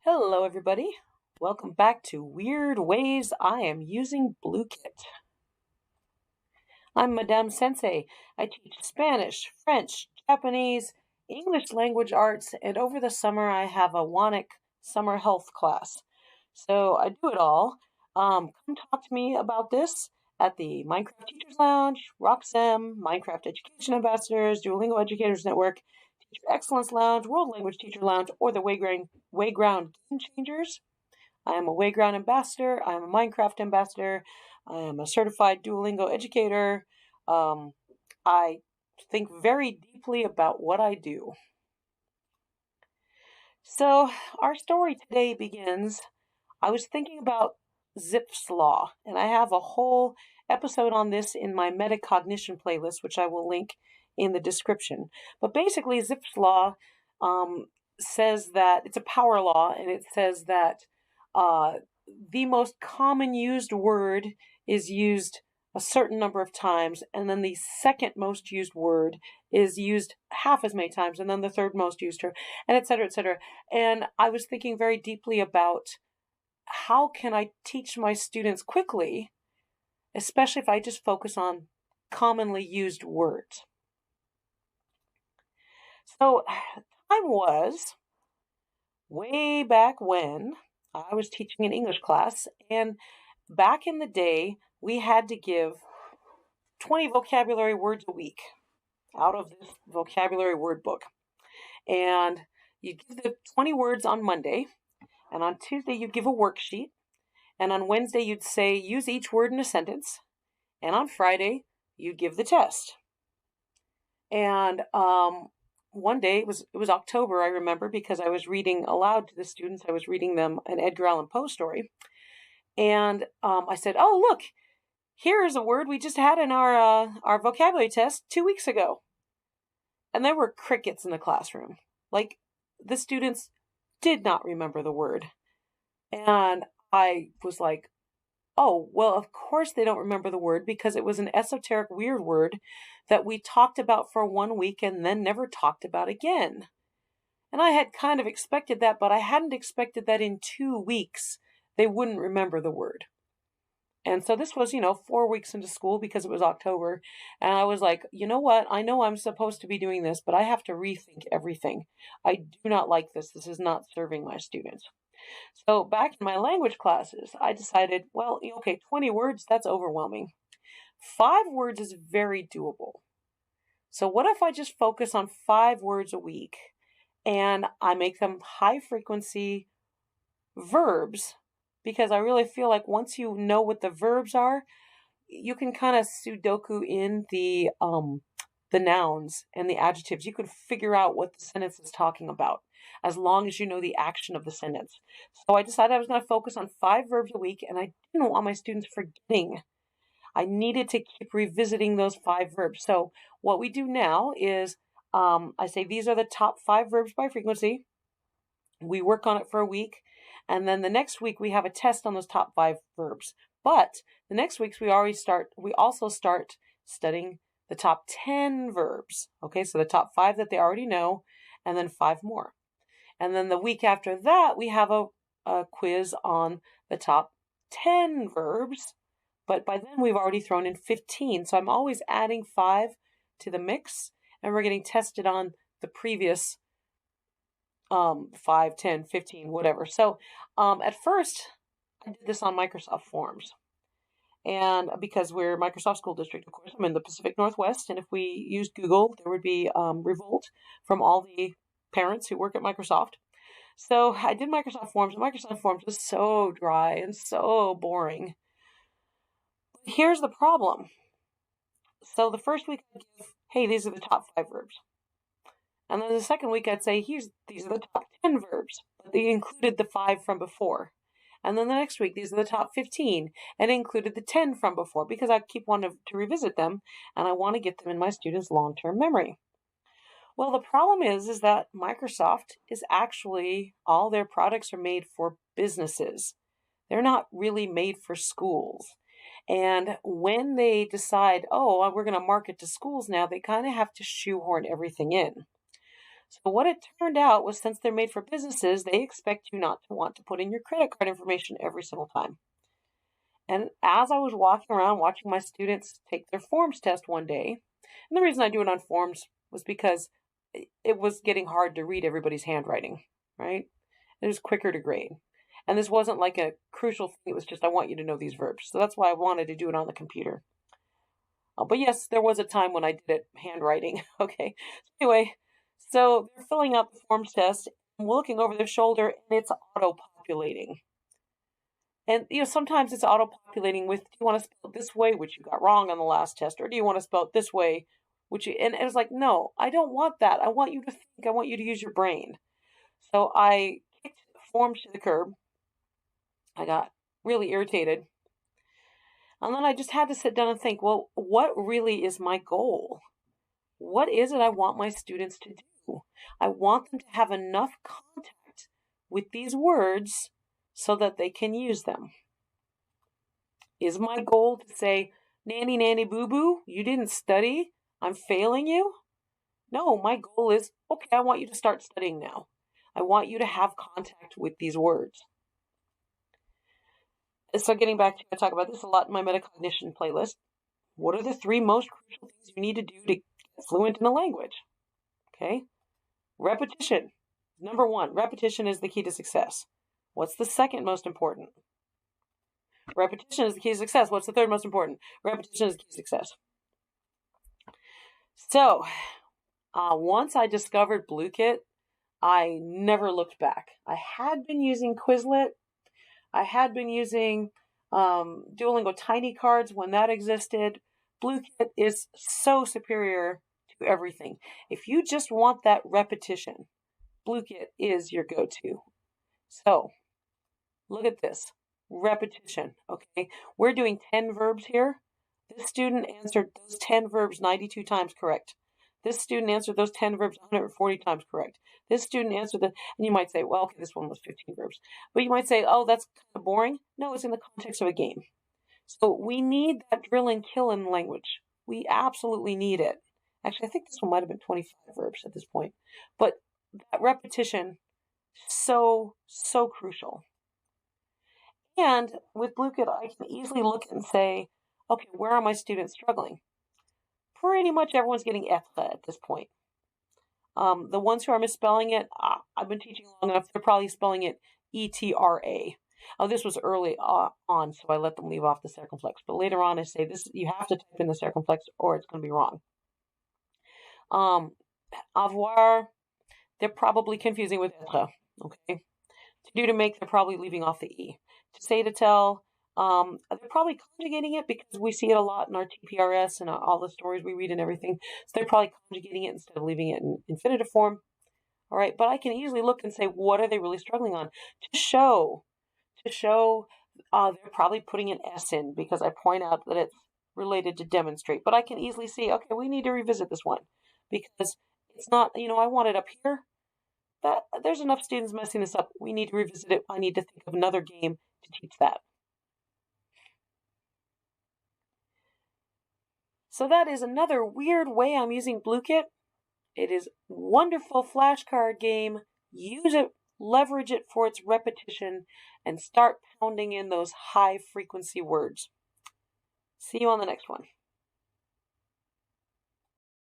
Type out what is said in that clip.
Hello, everybody. Welcome back to Weird Ways I Am Using Blooket. I'm Madame Sensei. I teach Spanish, French, Japanese, English language arts, and over the summer I have a Wanic summer health class. So I do it all. Come talk to me about this at the Minecraft Teachers Lounge, RockSem, Minecraft Education Ambassadors, Duolingo Educators Network, Teacher Excellence Lounge, World Language Teacher Lounge, or the Wayground Game Changers. I am a Wayground ambassador. I am a Minecraft ambassador. I am a certified Duolingo educator. Um, I think very deeply about what I do. So, our story today begins. I was thinking about Zipf's law, and I have a whole episode on this in my metacognition playlist, which I will link in the description. But basically, Zipf's law says that it's a power law, and it says that uh, the most common used word is used a certain number of times, and then the second most used word is used half as many times, and then the third most used term, and et cetera, et cetera. And I was thinking very deeply about how can I teach my students quickly, especially if I just focus on commonly used words. So time was way back when I was teaching an English class, and back in the day, we had to give 20 vocabulary words a week out of this vocabulary word book. And you'd give the 20 words on Monday, and on Tuesday, you'd give a worksheet. And on Wednesday, you'd say, use each word in a sentence. And on Friday, you'd give the test. And one day, it was October, I remember, because I was reading aloud to the students. I was reading them an Edgar Allan Poe story. And I said, oh, look, here's a word we just had in our vocabulary test 2 weeks ago. And there were crickets in the classroom. Like, the students did not remember the word. And I was like, oh, well, of course they don't remember the word because it was an esoteric, weird word that we talked about for 1 week and then never talked about again. And I had kind of expected that, but I hadn't expected that in 2 weeks they wouldn't remember the word. And so this was, 4 weeks into school because it was October. And I was like, you know what? I know I'm supposed to be doing this, but I have to rethink everything. I do not like this. This is not serving my students. So back in my language classes, I decided, well, okay, 20 words, that's overwhelming. 5 words is very doable. So what if I just focus on 5 words a week and I make them high frequency verbs? Because I really feel like once you know what the verbs are, you can kind of Sudoku in the nouns and the adjectives. You can figure out what the sentence is talking about as long as you know the action of the sentence. So I decided I was going to focus on 5 verbs a week, and I didn't want my students forgetting. I needed to keep revisiting those 5 verbs. So what we do now is I say these are the top 5 verbs by frequency. We work on it for a week, and then the next week we have a test on those top 5 verbs. But the next week we also start studying the top 10 verbs. Okay, so the top 5 that they already know, and then 5 more. And then the week after that, we have a quiz on the top 10 verbs. But by then we've already thrown in 15. So I'm always adding 5 to the mix, and we're getting tested on the previous 5, 10, 15, whatever. So at first, I did this on Microsoft Forms. And because we're Microsoft School District, of course, I'm in the Pacific Northwest, and if we used Google, there would be revolt from all the parents who work at Microsoft. So I did Microsoft Forms, and Microsoft Forms was so dry and so boring. But here's the problem. So the first week I'd give, hey, these are the top 5 verbs. And then the second week I'd say, these are the top 10 verbs, but they included the 5 from before. And then the next week, these are the top 15, and it included the 10 from before, because I keep wanting to revisit them, and I want to get them in my students' long-term memory. Well, the problem is that Microsoft is actually, all their products are made for businesses. They're not really made for schools. And when they decide, oh, we're going to market to schools now, they kind of have to shoehorn everything in. So what it turned out was, since they're made for businesses, they expect you not to want to put in your credit card information every single time. And as I was walking around watching my students take their forms test one day, and the reason I do it on forms was because it was getting hard to read everybody's handwriting, right? It was quicker to grade. And this wasn't like a crucial thing. It was just, I want you to know these verbs. So that's why I wanted to do it on the computer. But yes, there was a time when I did it handwriting. Okay. Anyway, so they're filling out the forms test. I'm looking over their shoulder and it's auto-populating. And sometimes it's auto-populating with, do you want to spell it this way, which you got wrong on the last test, or do you want to spell it this way, and it was like, no, I don't want that. I want you to think. I want you to use your brain. So I kicked forms to the curb. I got really irritated. And then I just had to sit down and think, well, what really is my goal? What is it I want my students to do? I want them to have enough contact with these words so that they can use them. Is my goal to say, nanny, nanny, boo, boo, you didn't study, I'm failing you? No, my goal is, okay, I want you to start studying now. I want you to have contact with these words. So getting back to, I talk about this a lot in my metacognition playlist. What are the 3 most crucial things you need to do to get fluent in a language? Okay. Repetition. Number 1, repetition is the key to success. What's the second most important? Repetition is the key to success. What's the third most important? Repetition is the key to success. So, once I discovered Blooket, I never looked back. I had been using Quizlet. I had been using Duolingo Tiny Cards when that existed. Blooket is so superior to everything. If you just want that repetition, Blooket is your go-to. So, look at this. Repetition, okay? We're doing 10 verbs here. This student answered those 10 verbs 92 times correct. This student answered those 10 verbs 140 times correct. This student answered and you might say, well, okay, this one was 15 verbs. But you might say, oh, that's kind of boring. No, it's in the context of a game. So we need that drill and kill in language. We absolutely need it. Actually, I think this one might have been 25 verbs at this point. But that repetition, so crucial. And with Blooket, I can easily look and say, okay, where are my students struggling? Pretty much everyone's getting être at this point. The ones who are misspelling it, I've been teaching long enough, they're probably spelling it E-T-R-A. Oh, this was early on, so I let them leave off the circumflex. But later on, I say, this, you have to type in the circumflex or it's going to be wrong. Avoir, they're probably confusing with être, okay? To do, to make, they're probably leaving off the E. To say, to tell, they're probably conjugating it because we see it a lot in our TPRS and all the stories we read and everything. So they're probably conjugating it instead of leaving it in infinitive form. All right, but I can easily look and say, what are they really struggling on? To show, they're probably putting an S in because I point out that it's related to demonstrate. But I can easily see, okay, we need to revisit this one because it's not, I want it up here. That there's enough students messing this up. We need to revisit it. I need to think of another game to teach that. So that is another weird way I'm using Blooket. It is a wonderful flashcard game. Use it, leverage it for its repetition, and start pounding in those high frequency words. See you on the next one.